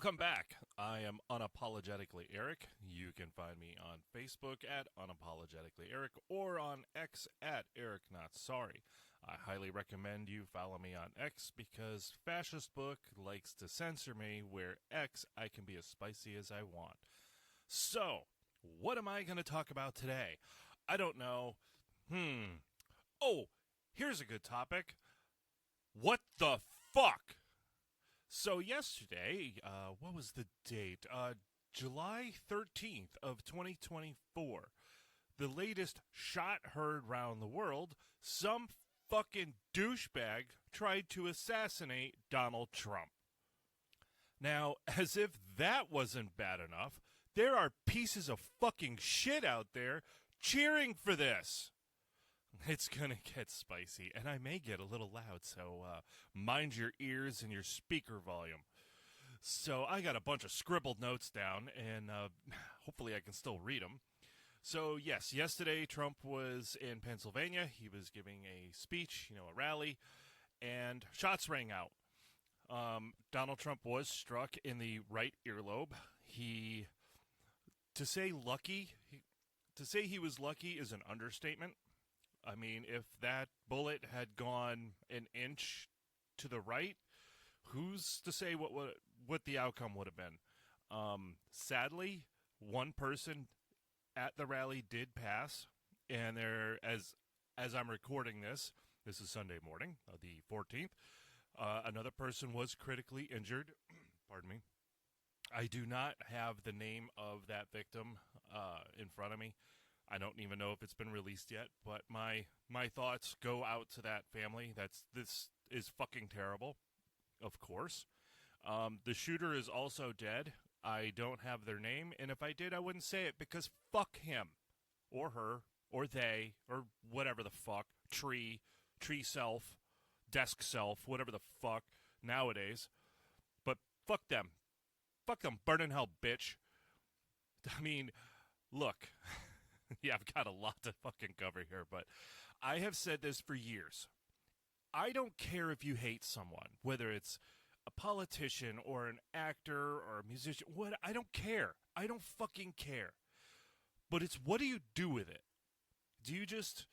Welcome back. I am Unapologetically Eric. You can find me on Facebook at Unapologetically Eric or on X at Eric Not Sorry. I highly recommend you follow me on X because Fascist Book likes to censor me, where X I can be as spicy as I want. So, what am I going to talk about today? I don't know. Oh, here's a good topic. What the fuck? So yesterday, what was the date? July 13th of 2024. The latest shot heard round the world. Some fucking douchebag tried to assassinate Donald Trump. Now, as if that wasn't bad enough, there are pieces of fucking shit out there cheering for this. It's going to get spicy, and I may get a little loud, so mind your ears and your speaker volume. So I got a bunch of scribbled notes down, and hopefully I can still read them. So, yes, yesterday Trump was in Pennsylvania. He was giving a speech, a rally, and shots rang out. Donald Trump was struck in the right earlobe. To say he was lucky is an understatement. I mean, if that bullet had gone an inch to the right, who's to say what the outcome would have been? Sadly, one person at the rally did pass, and as I'm recording this is Sunday morning, the 14th. Another person was critically injured. Pardon me. I do not have the name of that victim in front of me. I don't even know if it's been released yet, but my thoughts go out to that family. This is fucking terrible, of course. The shooter is also dead. I don't have their name, and if I did, I wouldn't say it because fuck him, or her, or they, or whatever the fuck, tree self, desk self, whatever the fuck nowadays. But fuck them, burn in hell, bitch. I mean, look. Yeah, I've got a lot to fucking cover here, but I have said this for years. I don't care if you hate someone, whether it's a politician or an actor or a musician. I don't care. I don't fucking care. But it's what do you do with it? Do you just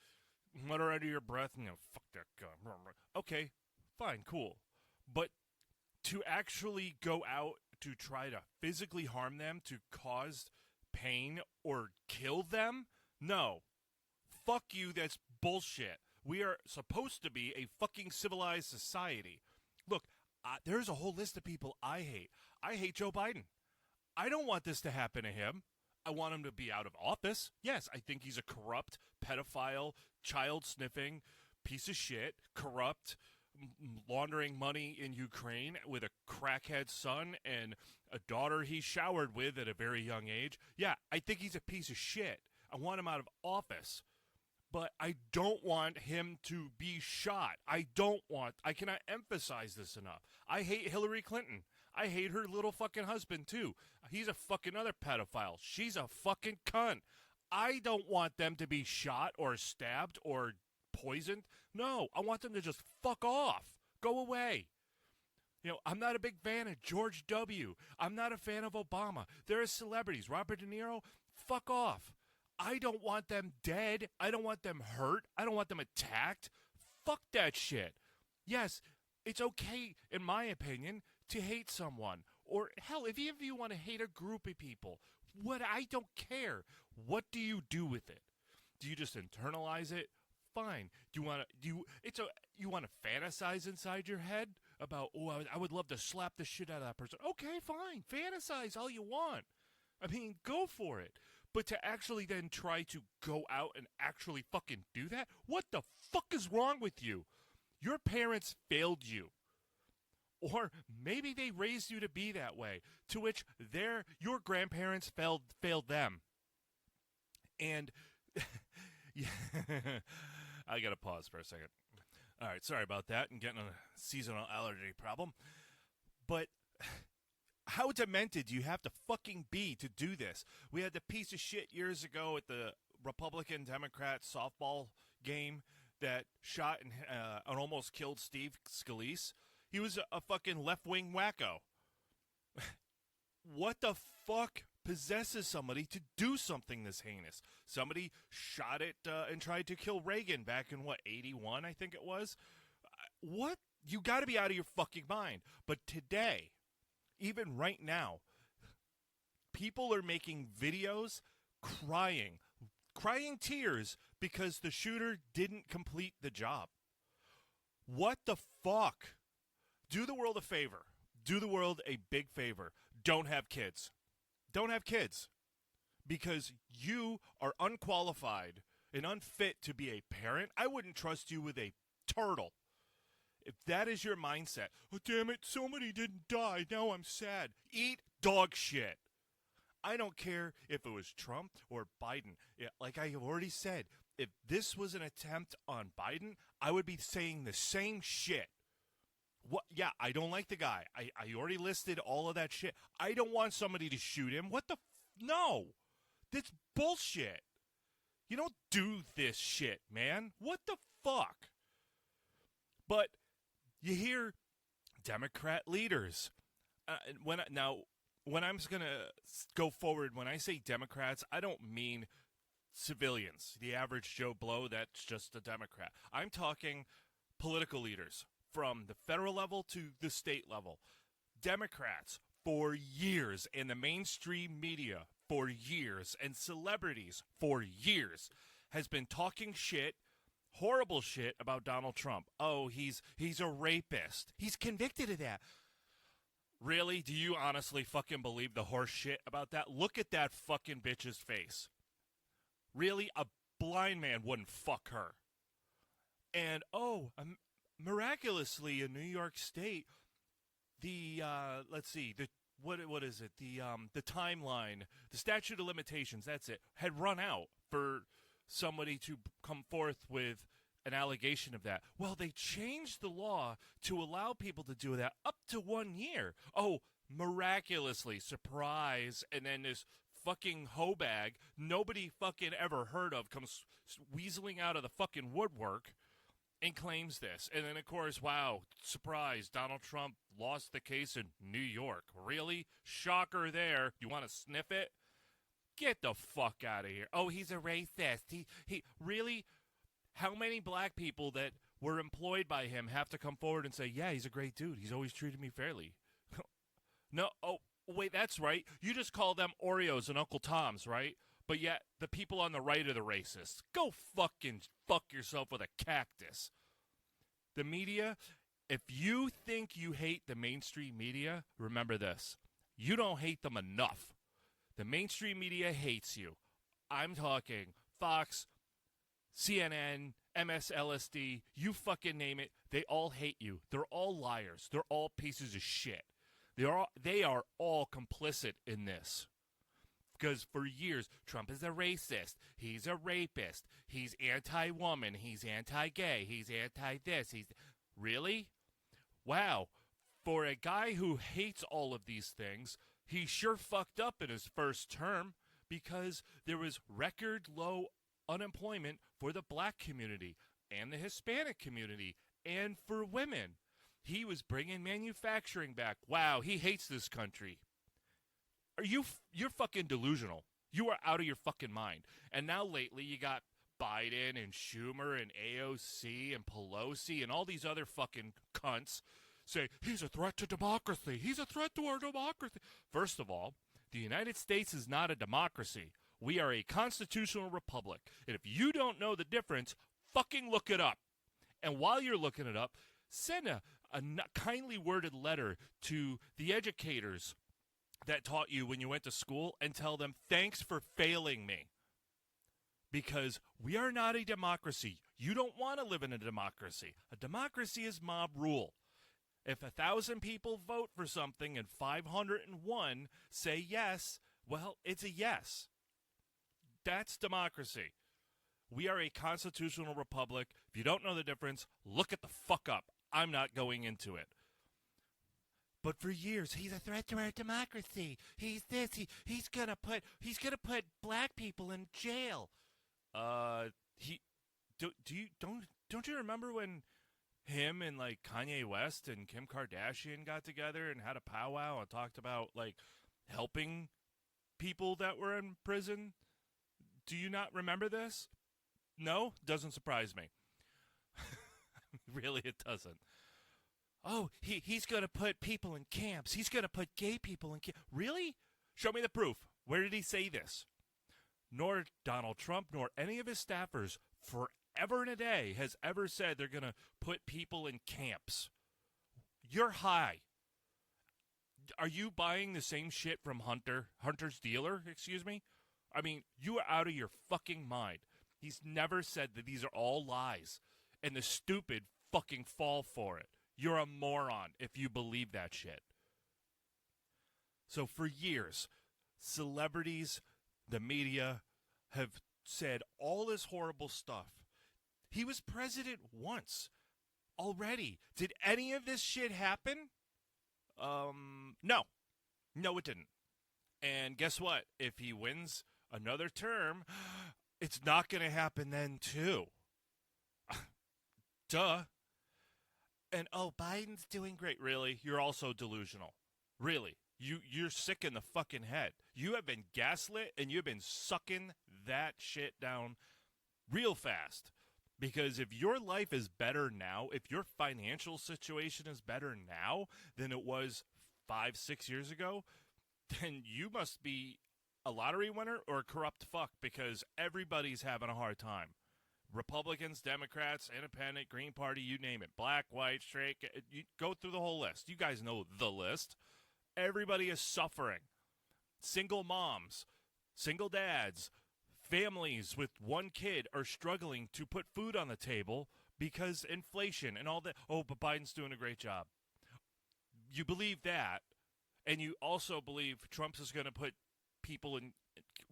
mutter under your breath and fuck that guy? Okay, fine, cool. But to actually go out to try to physically harm them, to cause pain or kill them? No. Fuck you, that's bullshit. We are supposed to be a fucking civilized society. Look, there's a whole list of people I hate. I hate Joe Biden. I don't want this to happen to him. I want him to be out of office. Yes, I think he's a corrupt, pedophile, child-sniffing piece of shit, corrupt, laundering money in Ukraine with a crackhead son and a daughter he showered with at a very young age. Yeah, I think he's a piece of shit. I want him out of office. But I don't want him to be shot. I cannot emphasize this enough. I hate Hillary Clinton. I hate her little fucking husband too. He's a fucking other pedophile. She's a fucking cunt. I don't want them to be shot or stabbed or poisoned. No, I want them to just fuck off. Go away. I'm not a big fan of George W. I'm not a fan of Obama. They're celebrities. Robert De Niro, fuck off. I don't want them dead. I don't want them hurt. I don't want them attacked. Fuck that shit. Yes, it's okay, in my opinion, to hate someone. Or, hell, if you want to hate a group of people, I don't care. What do you do with it? Do you just internalize it? Fine. Do you want to fantasize inside your head about, I would love to slap the shit out of that person. Okay, fine. Fantasize all you want. I mean, go for it. But to actually then try to go out and actually fucking do that? What the fuck is wrong with you? Your parents failed you. Or maybe they raised you to be that way, to which your grandparents failed them. And yeah, I gotta pause for a second. All right, sorry about that and getting a seasonal allergy problem. But how demented do you have to fucking be to do this? We had the piece of shit years ago at the Republican-Democrat softball game that shot and almost killed Steve Scalise. He was a fucking left-wing wacko. what the fuck possesses somebody to do something this heinous? Somebody shot it and tried to kill Reagan back in, what, 81, I think it was? What? You got to be out of your fucking mind. But today, even right now, people are making videos crying tears because the shooter didn't complete the job. What the fuck? Do the world a favor. Do the world a big favor. Don't have kids. Don't have kids. Because you are unqualified and unfit to be a parent. I wouldn't trust you with a turtle. If that is your mindset, oh, damn it, somebody didn't die, now I'm sad. Eat dog shit. I don't care if it was Trump or Biden. Like I have already said, if this was an attempt on Biden, I would be saying the same shit. What? Yeah, I don't like the guy. I already listed all of that shit. I don't want somebody to shoot him. What the? No. That's bullshit. You don't do this shit, man. What the fuck? But you hear Democrat leaders. When I'm going to go forward, when I say Democrats, I don't mean civilians, the average Joe Blow that's just a Democrat. I'm talking political leaders from the federal level to the state level. Democrats for years, and the mainstream media for years, and celebrities for years has been talking shit, horrible shit about Donald Trump. Oh, he's a rapist. He's convicted of that. Really? Do you honestly fucking believe the horse shit about that? Look at that fucking bitch's face. Really? A blind man wouldn't fuck her. And, miraculously in New York State, what is it? The timeline, the statute of limitations, that's it, had run out for somebody to come forth with an allegation of that. Well, they changed the law to allow people to do that up to 1 year. Oh, miraculously, surprise, and then this fucking hoe bag nobody fucking ever heard of comes weaseling out of the fucking woodwork and claims this. And then, of course, wow, surprise, Donald Trump lost the case in New York. Really? Shocker there. You want to sniff it? Get the fuck out of here. Oh, he's a racist. He really? How many black people that were employed by him have to come forward and say, yeah, he's a great dude. He's always treated me fairly. No, oh, wait, that's right. You just call them Oreos and Uncle Tom's, right? But yet the people on the right are the racists. Go fucking fuck yourself with a cactus. The media, if you think you hate the mainstream media, remember this. You don't hate them enough. The mainstream media hates you. I'm talking Fox, CNN, MSLSD, you fucking name it. They all hate you. They're all liars. They're all pieces of shit. They are all complicit in this. Because for years, Trump is a racist. He's a rapist. He's anti-woman. He's anti-gay. He's anti-this. Really? Wow. For a guy who hates all of these things, he sure fucked up in his first term because there was record low unemployment for the black community and the Hispanic community and for women. He was bringing manufacturing back. Wow, he hates this country. You're fucking delusional. You are out of your fucking mind. And now lately you got Biden and Schumer and AOC and Pelosi and all these other fucking cunts say, he's a threat to democracy. He's a threat to our democracy. First of all, the United States is not a democracy. We are a constitutional republic. And if you don't know the difference, fucking look it up. And while you're looking it up, send a kindly worded letter to the educators that taught you when you went to school and tell them, thanks for failing me. Because we are not a democracy. You don't want to live in a democracy. A democracy is mob rule. If 1,000 people vote for something and 501 say yes, well, it's a yes. That's democracy. We are a constitutional republic. If you don't know the difference, look it the fuck up. I'm not going into it. But for years, he's a threat to our democracy. He's this. He's gonna put black people in jail. Don't you remember when him and like Kanye West and Kim Kardashian got together and had a powwow and talked about like helping people that were in prison. Do you not remember this? No? Doesn't surprise me. Really, it doesn't. Oh, he's going to put people in camps. He's going to put gay people in camps. Really? Show me the proof. Where did he say this? Nor Donald Trump nor any of his staffers forever and a day has ever said they're going to put people in camps. You're high. Are you buying the same shit from Hunter's dealer, excuse me? I mean, you are out of your fucking mind. He's never said that these are all lies, and the stupid fucking fall for it. You're a moron if you believe that shit. So for years, celebrities, the media, have said all this horrible stuff. He was president once already. Did any of this shit happen? No. No, it didn't. And guess what? If he wins another term, it's not going to happen then, too. Duh. And, oh, Biden's doing great. Really? You're also delusional. Really. You're sick in the fucking head. You have been gaslit, and you've been sucking that shit down real fast. Because if your life is better now, if your financial situation is better now than it was 5-6 years ago, then you must be a lottery winner or a corrupt fuck, because everybody's having a hard time. Republicans, Democrats, Independent, Green Party, you name it. Black, white, straight, you go through the whole list. You guys know the list. Everybody is suffering. Single moms, single dads, families with one kid are struggling to put food on the table because inflation and all that. Oh, but Biden's doing a great job. You believe that, and you also believe Trump is going to put people in.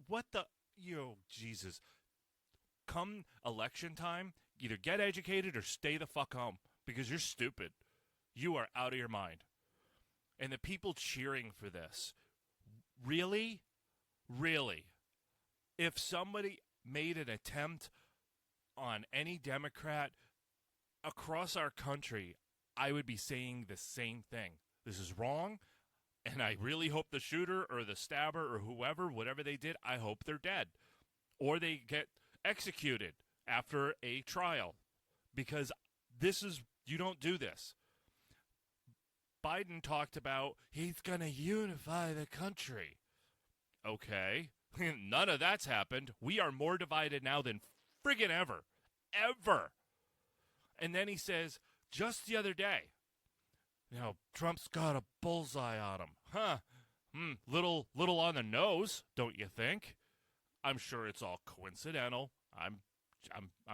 What the? Jesus. Come election time, either get educated or stay the fuck home, because you're stupid. You are out of your mind. And the people cheering for this, really? Really? If somebody made an attempt on any Democrat across our country, I would be saying the same thing. This is wrong, and I really hope the shooter or the stabber or whoever, whatever they did, I hope they're dead. Or they get executed after a trial, because you don't do this. Biden talked about he's going to unify the country. Okay. None of that's happened. We are more divided now than friggin' ever. Ever. And then he says, just the other day, Trump's got a bullseye on him. Huh. Little on the nose, don't you think? I'm sure it's all coincidental. I'm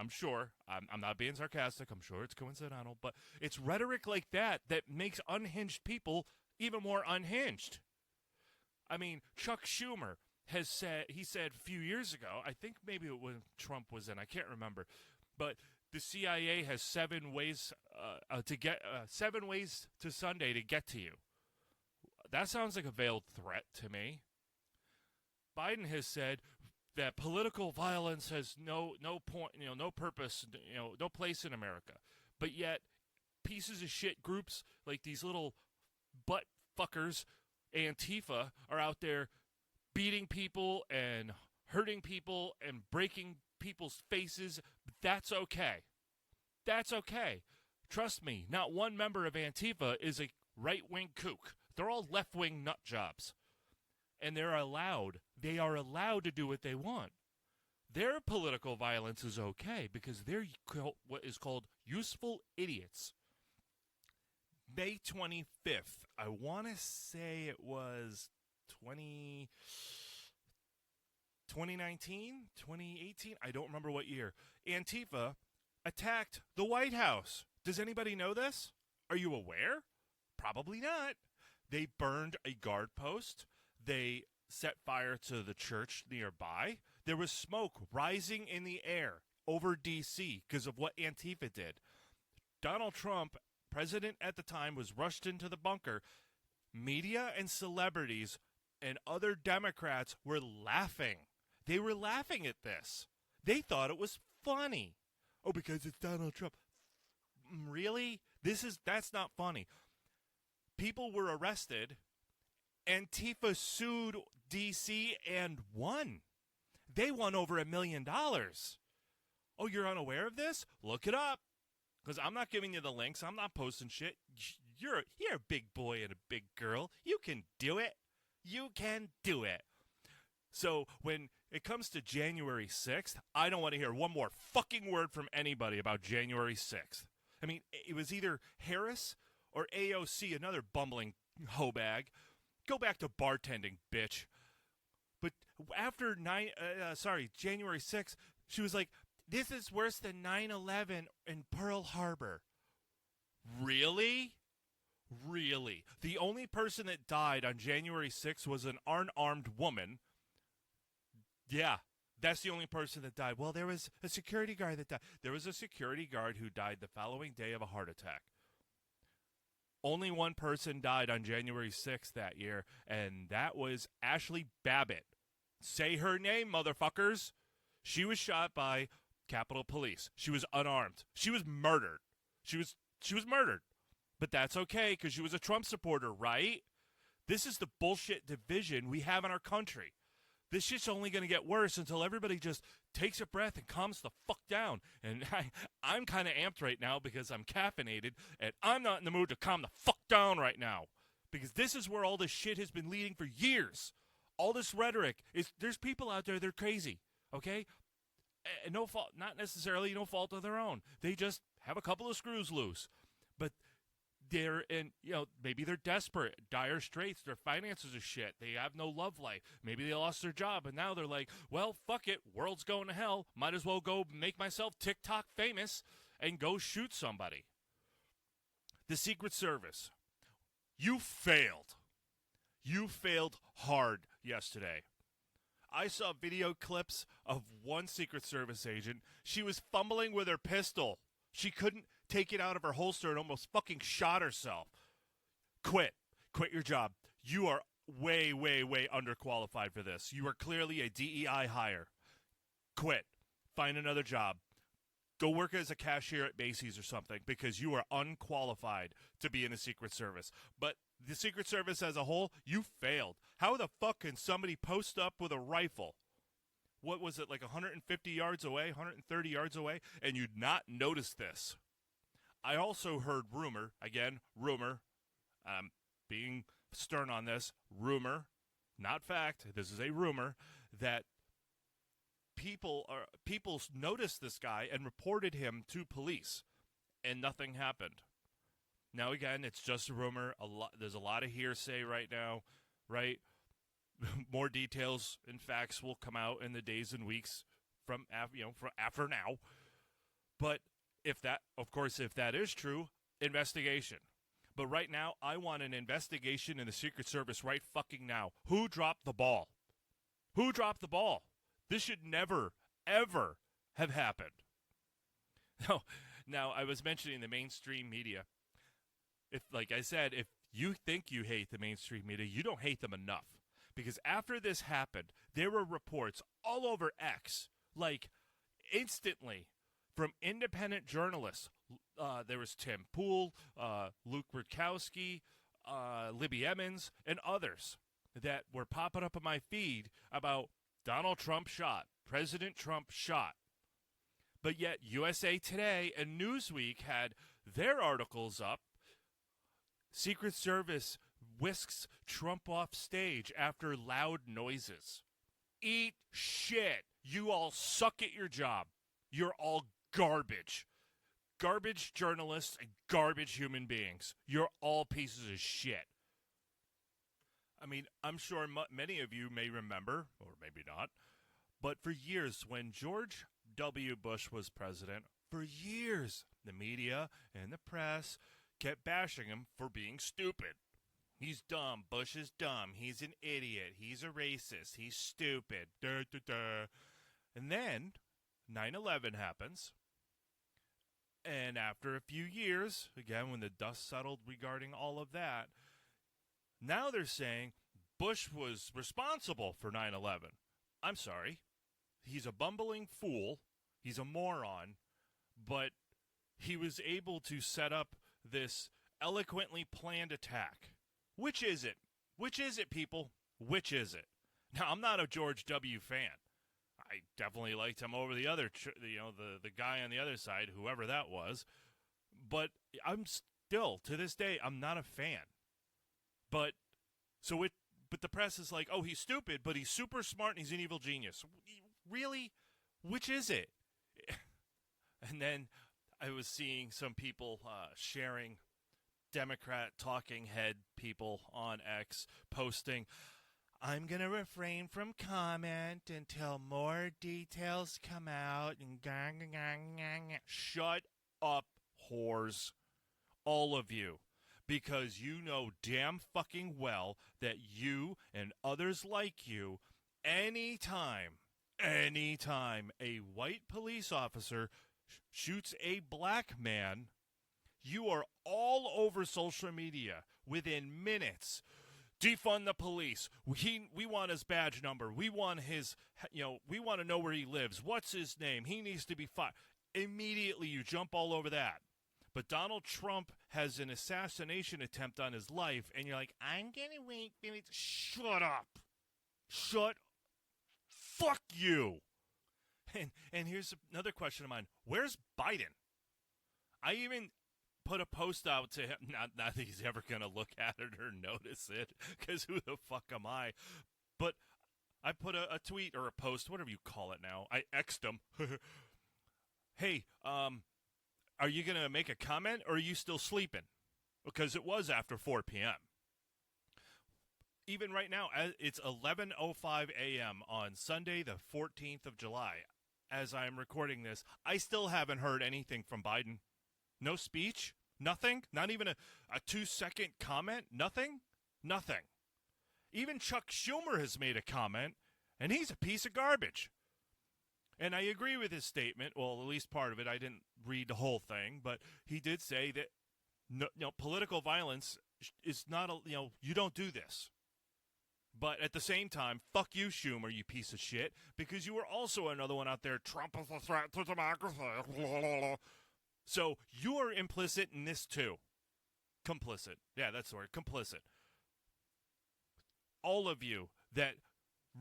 sure. I'm not being sarcastic. I'm sure it's coincidental. But it's rhetoric like that makes unhinged people even more unhinged. I mean, Chuck Schumer he said a few years ago, I think maybe when Trump was in, I can't remember, but the CIA has 7 ways to get 7 ways to Sunday to get to you. That sounds like a veiled threat to me. Biden has said that political violence has no point, no purpose, no place in America. But yet, pieces of shit groups like these little butt fuckers, Antifa, are out there beating people and hurting people and breaking people's faces. That's okay. That's okay. Trust me, not one member of Antifa is a right-wing kook. They're all left-wing nut jobs. And they are allowed to do what they want. Their political violence is okay because they're what is called useful idiots. May 25th, I want to say it was 2019, 2018, I don't remember what year. Antifa attacked the White House. Does anybody know this? Are you aware? Probably not. They burned a guard post. They set fire to the church nearby. There was smoke rising in the air over D.C. because of what Antifa did. Donald Trump, president at the time, was rushed into the bunker. Media and celebrities and other Democrats were laughing. They were laughing at this. They thought it was funny. Oh, because it's Donald Trump. Really? That's not funny. People were arrested Antifa sued D.C. and won. They won over $1 million. Oh, you're unaware of this? Look it up. Because I'm not giving you the links. I'm not posting shit. You're a big boy and a big girl. You can do it. You can do it. So when it comes to January 6th, I don't want to hear one more fucking word from anybody about January 6th. I mean, it was either Harris or AOC, another bumbling hoe bag. Go back to bartending, bitch. But after January 6th, she was like, this is worse than 9/11 in Pearl Harbor. Really? Really? The only person that died on January 6th was an unarmed woman. Yeah, that's the only person that died. Well, there was a security guard that died. There was a security guard who died the following day of a heart attack. Only one person died on January 6th that year, and that was Ashley Babbitt. Say her name, motherfuckers. She was shot by Capitol Police. She was unarmed. She was murdered. She was murdered. But that's okay, because she was a Trump supporter, right? This is the bullshit division we have in our country. This shit's only going to get worse until everybody just takes a breath and calms the fuck down. And I'm kind of amped right now because I'm caffeinated, and I'm not in the mood to calm the fuck down right now. Because this is where all this shit has been leading for years. All this rhetoric there's people out there, they're crazy, okay? No fault, not necessarily no fault of their own. They just have a couple of screws loose. But they're in, maybe they're desperate, dire straits, their finances are shit, they have no love life, maybe they lost their job, and now they're like, well, fuck it, world's going to hell, might as well go make myself TikTok famous and go shoot somebody. The Secret Service, you failed. You failed hard yesterday. I saw video clips of one Secret Service agent. She was fumbling with her pistol. She couldn't take it out of her holster and almost fucking shot herself. Quit. Quit your job. You are way, way, way underqualified for this. You are clearly a DEI hire. Quit. Find another job. Go work as a cashier at Macy's or something, because you are unqualified to be in the Secret Service. But the Secret Service as a whole, you failed. How the fuck can somebody post up with a rifle? What was it, like 150 yards away, 130 yards away, and you'd not notice this? I also heard rumor, being stern on this, rumor, not fact, this is a rumor, that people noticed this guy and reported him to police, and nothing happened. Now, again, it's just a rumor. There's a lot of hearsay right now, right? More details and facts will come out in the days and weeks from after now. But if that is true, investigation. But right now, I want an investigation in the Secret Service right fucking now. Who dropped the ball? Who dropped the ball? This should never, ever have happened. Now, I was mentioning the mainstream media. If you think you hate the mainstream media, you don't hate them enough. Because after this happened, there were reports all over X, like instantly, from independent journalists. There was Tim Pool, Luke Rudkowski, Libby Emmons, and others that were popping up on my feed about Donald Trump shot, President Trump shot. But yet USA Today and Newsweek had their articles up. Secret Service whisks Trump off stage after loud noises. Eat shit. You all suck at your job. You're all garbage. Garbage journalists and garbage human beings. You're all pieces of shit. I mean, I'm sure many of you may remember, or maybe not, but for years when George W. Bush was president, for years, the media and the press kept bashing him for being stupid. He's dumb. Bush is dumb. He's an idiot. He's a racist. He's stupid. Da, da, da. And then 9/11 happens. And after a few years, again, when the dust settled regarding all of that, now they're saying Bush was responsible for 9/11. I'm sorry. He's a bumbling fool. He's a moron. But he was able to set up this eloquently planned attack. Which is it? Which is it, people? Which is it? Now, I'm not a George W. fan. I definitely liked him over the other, the guy on the other side, whoever that was. But I'm still, to this day, I'm not a fan. But the press is like, oh, he's stupid, but he's super smart and he's an evil genius. Really? Which is it? And then I was seeing some people sharing Democrat talking head people on X posting, I'm going to refrain from comment until more details come out. Shut up, whores. All of you. Because you know damn fucking well that you and others like you, anytime a white police officer shoots a black man, you are all over social media within minutes. Defund the police. We want his badge number. We want his, we want to know where he lives. What's his name? He needs to be fired. Immediately you jump all over that. But Donald Trump has an assassination attempt on his life, and you're like, I'm going to wait. Shut up. Fuck you. And here's another question of mine. Where's Biden? I even put a post out to him. Not that he's ever going to look at it or notice it, because who the fuck am I? But I put a tweet or a post, whatever you call it now. I X'd him. Hey, are you going to make a comment, or are you still sleeping? Because it was after 4 p.m. Even right now, it's 11:05 a.m. on Sunday, the 14th of July. As I am recording this, I still haven't heard anything from Biden. No speech? Nothing? Not even a 2-second comment? Nothing? Nothing. Even Chuck Schumer has made a comment, and he's a piece of garbage. And I agree with his statement. Well, at least part of it. I didn't read the whole thing, but he did say that political violence is not you don't do this. But at the same time, fuck you, Schumer, you piece of shit, because you were also another one out there, Trump is a threat to democracy. So you are implicit in this too. Complicit. Yeah, that's the word. Complicit. All of you that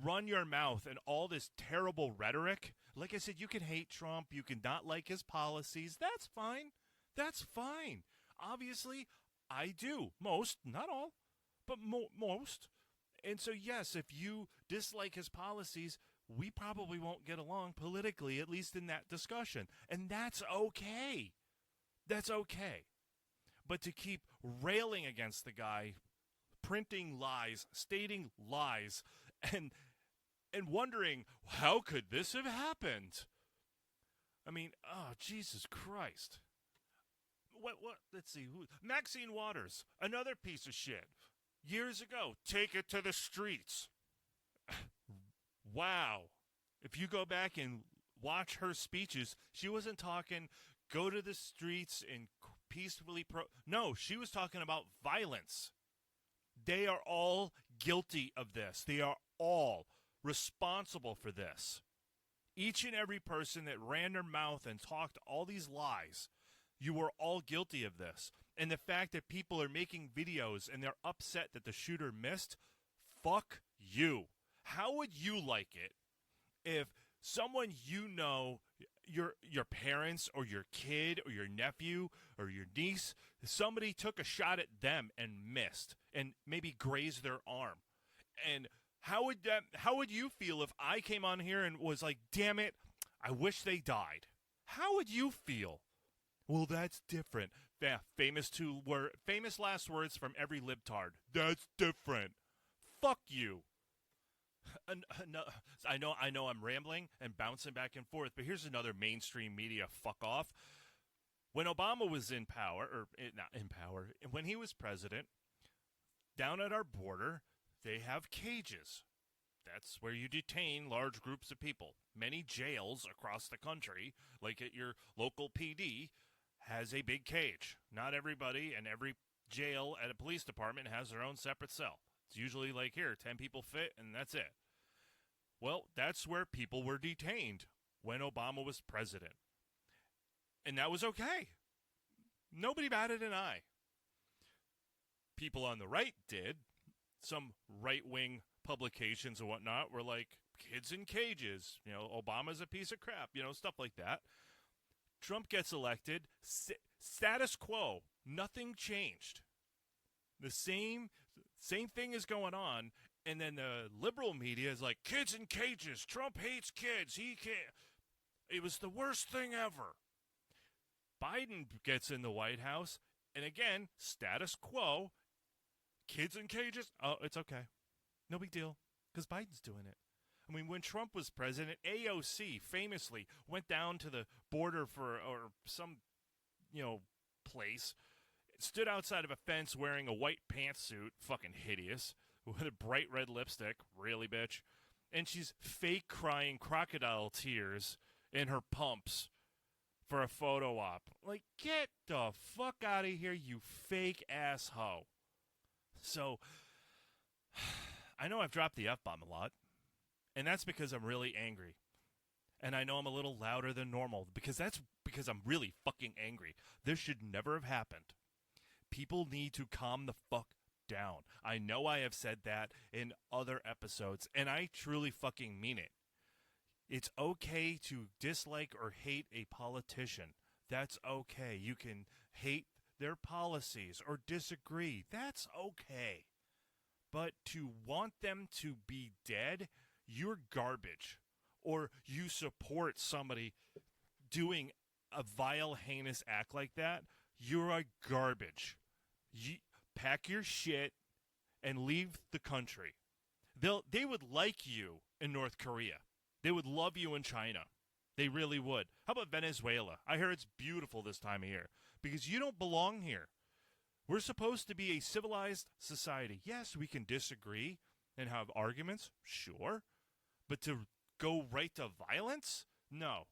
run your mouth and all this terrible rhetoric. Like I said, you can hate Trump. You can not like his policies. That's fine. That's fine. Obviously, I do. Most, not all, but most. And so, yes, if you dislike his policies, we probably won't get along politically, at least in that discussion. And that's okay. That's okay. But to keep railing against the guy, printing lies, stating lies, and wondering, how could this have happened? I mean, oh, Jesus Christ. What, let's see. Maxine Waters, another piece of shit. Years ago, take it to the streets. Wow. If you go back and watch her speeches, she wasn't talking go to the streets and peacefully No, she was talking about violence. They are all guilty of this. They are all responsible for this. Each and every person that ran their mouth and talked all these lies, you were all guilty of this. And the fact that people are making videos and they're upset that the shooter missed, fuck you. How would you like it if someone your parents or your kid or your nephew or your niece, somebody took a shot at them and missed and maybe grazed their arm? And how would you feel if I came on here and was like, damn it, I wish they died? How would you feel? Well, that's different. Yeah, famous last words from every libtard. That's different. Fuck you. I know I'm rambling and bouncing back and forth, but here's another mainstream media fuck off. When Obama was in power, not in power, when he was president, down at our border, they have cages. That's where you detain large groups of people. Many jails across the country, like at your local PD, has a big cage. Not everybody and every jail at a police department has their own separate cell. It's usually like here, 10 people fit, and that's it. Well, that's where people were detained when Obama was president. And that was okay. Nobody batted an eye. People on the right did. some right-wing publications and whatnot were like, kids in cages, Obama's a piece of crap, stuff like that. Trump gets elected, status quo, nothing changed. The same thing is going on, and then the liberal media is like, kids in cages, Trump hates kids, he can't. It was the worst thing ever. Biden gets in the White House, and again, status quo, kids in cages, oh, it's okay. No big deal, because Biden's doing it. I mean, when Trump was president, AOC famously went down to the border or some, place, stood outside of a fence wearing a white pantsuit, fucking hideous, with a bright red lipstick, really, bitch, and she's fake crying crocodile tears in her pumps for a photo op. Like, get the fuck out of here, you fake ass hoe. So, I know I've dropped the F-bomb a lot, and that's because I'm really angry. And I know I'm a little louder than normal, because I'm really fucking angry. This should never have happened. People need to calm the fuck down. I know I have said that in other episodes, and I truly fucking mean it. It's okay to dislike or hate a politician. That's okay. You can hate their policies or disagree. That's okay. But to want them to be dead, you're garbage. Or you support somebody doing a vile, heinous act like that, you're a garbage. You pack your shit and leave the country. They would like you in North Korea. They would love you in China. They really would. How about Venezuela? I hear it's beautiful this time of year because you don't belong here. We're supposed to be a civilized society. Yes, we can disagree and have arguments, sure. But to go right to violence? No.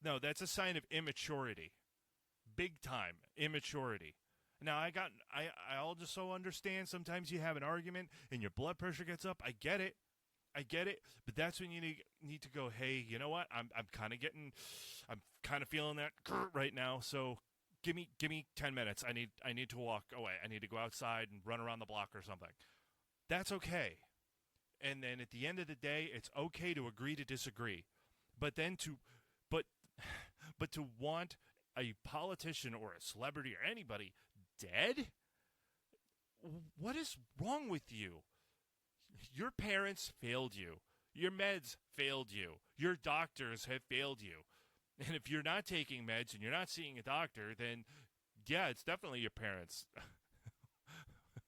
No, that's a sign of immaturity. Big time immaturity. Now, I all just so understand sometimes you have an argument and your blood pressure gets up. I get it. But that's when you need to go, hey, you know what? I'm kind of feeling that right now. So give me 10 minutes. I need to walk away. I need to go outside and run around the block or something. That's okay. And then at the end of the day, it's okay to agree to disagree. But then to want a politician or a celebrity or anybody dead? What is wrong with you? Your parents failed you. Your meds failed you. Your doctors have failed you. And if you're not taking meds and you're not seeing a doctor, then yeah, it's definitely your parents.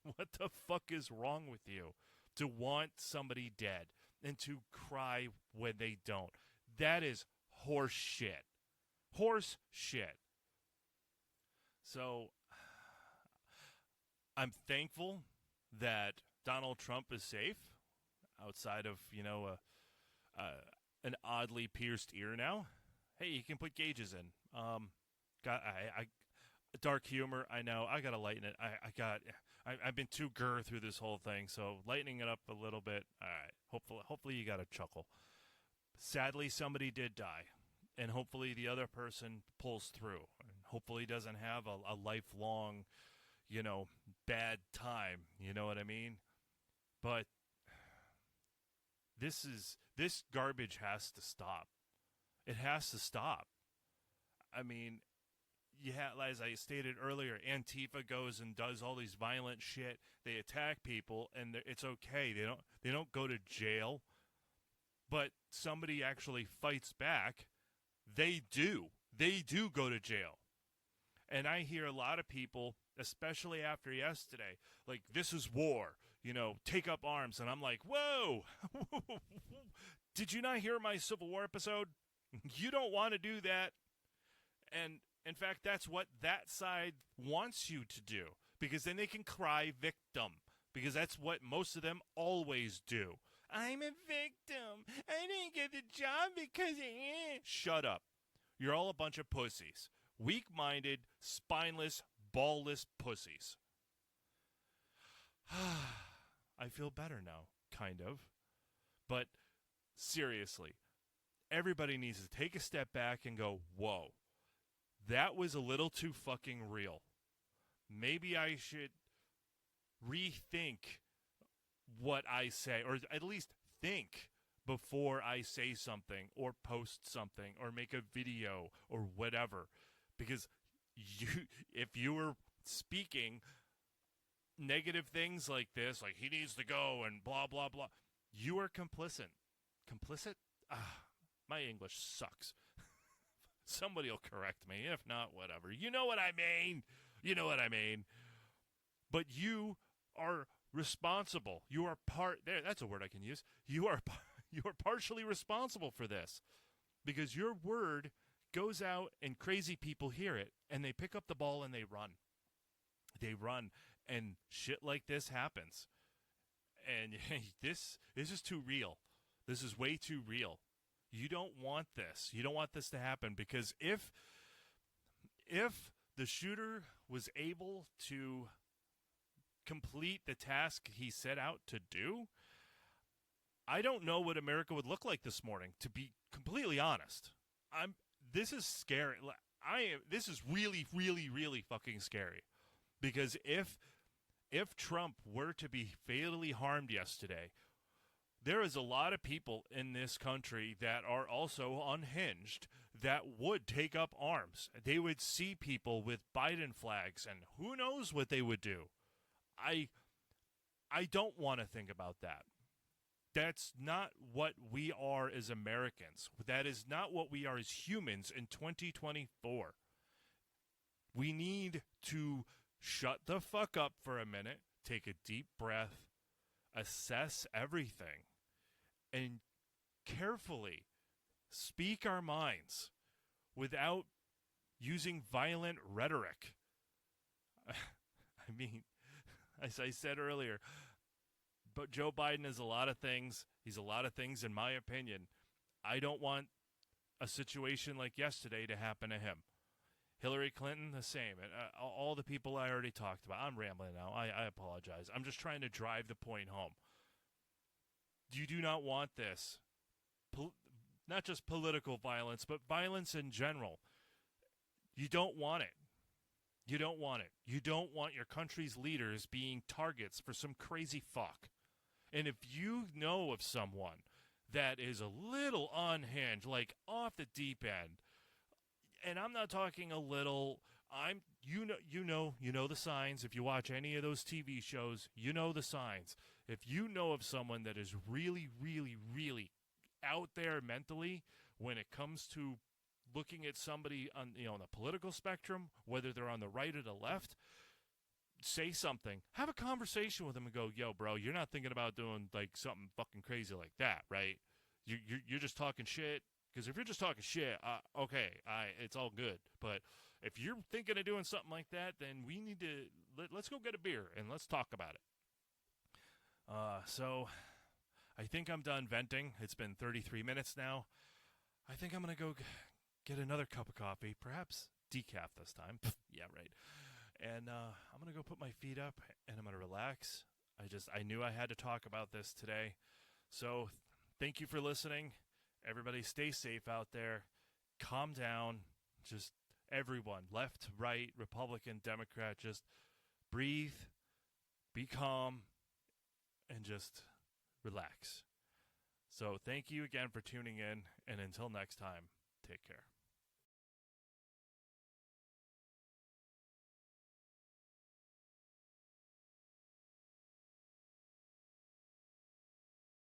What the fuck is wrong with you? To want somebody dead and to cry when they don't. That is horse shit. Horse shit. So, I'm thankful that Donald Trump is safe outside of, an oddly pierced ear now. Hey, you can put gauges in. Dark humor, I know. I got to lighten it. I've been too grr through this whole thing, so lightening it up a little bit. All right. Hopefully you got a chuckle. Sadly, somebody did die, and hopefully the other person pulls through, and hopefully doesn't have a lifelong, bad time. You know what I mean? But this garbage has to stop. It has to stop. I mean, as I stated earlier, Antifa goes and does all these violent shit. They attack people, and it's okay. They don't go to jail. But somebody actually fights back. They do. They do go to jail. And I hear a lot of people, especially after yesterday, like, this is war. Take up arms. And I'm like, whoa. Did you not hear my Civil War episode? You don't want to do that. And in fact, that's what that side wants you to do, because then they can cry victim, because that's what most of them always do. I'm a victim. I didn't get the job because Shut up. You're all a bunch of pussies. Weak-minded, spineless, ballless pussies. I feel better now, kind of. But seriously, everybody needs to take a step back and go, whoa. That was a little too fucking real. Maybe I should rethink what I say, or at least think before I say something or post something or make a video or whatever. Because if you were speaking negative things like this, like he needs to go and blah, blah, blah, you are complicit. Complicit? My English sucks. Somebody will correct me. If not, whatever. You know what I mean. You know what I mean. But you are responsible. You are that's a word I can use. You are partially responsible for this. Because your word goes out and crazy people hear it and they pick up the ball and they run. They run and shit like this happens. And this is too real. This is way too real. You don't want this. You don't want this to happen, because if the shooter was able to complete the task he set out to do, I don't know what America would look like this morning, to be completely honest. This is scary. This is really, really, really fucking scary. Because if Trump were to be fatally harmed yesterday, there is a lot of people in this country that are also unhinged that would take up arms. They would see people with Biden flags, and who knows what they would do. I don't want to think about that. That's not what we are as Americans. That is not what we are as humans in 2024. We need to shut the fuck up for a minute, take a deep breath, assess everything, and carefully speak our minds without using violent rhetoric. I mean, as I said earlier, but Joe Biden is a lot of things. He's a lot of things, in my opinion. I don't want a situation like yesterday to happen to him. Hillary Clinton, the same. And all the people I already talked about. I'm rambling now. I apologize. I'm just trying to drive the point home. You do not want this. Not just political violence, but violence in general. You don't want it. You don't want it. You don't want your country's leaders being targets for some crazy fuck. And if you know of someone that is a little unhinged, like off the deep end, and I'm not talking a little, you know the signs. If you watch any of those TV shows, you know the signs. If you know of someone that is really, really, really out there mentally when it comes to looking at somebody on the political spectrum, whether they're on the right or the left, say something. Have a conversation with them and go, yo, bro, you're not thinking about doing like something fucking crazy like that, right? You're just talking shit. Because if you're just talking shit, okay, it's all good. But if you're thinking of doing something like that, then we need to let's go get a beer and let's talk about it. So I think I'm done venting. It's been 33 minutes now. I think I'm going to go get another cup of coffee, perhaps decaf this time. Yeah, right. And I'm going to go put my feet up and I'm going to relax. I knew I had to talk about this today. So thank you for listening. Everybody stay safe out there. Calm down. Just everyone, left, right, Republican, Democrat, just breathe, be calm, and just relax. So thank you again for tuning in, and until next time, take care.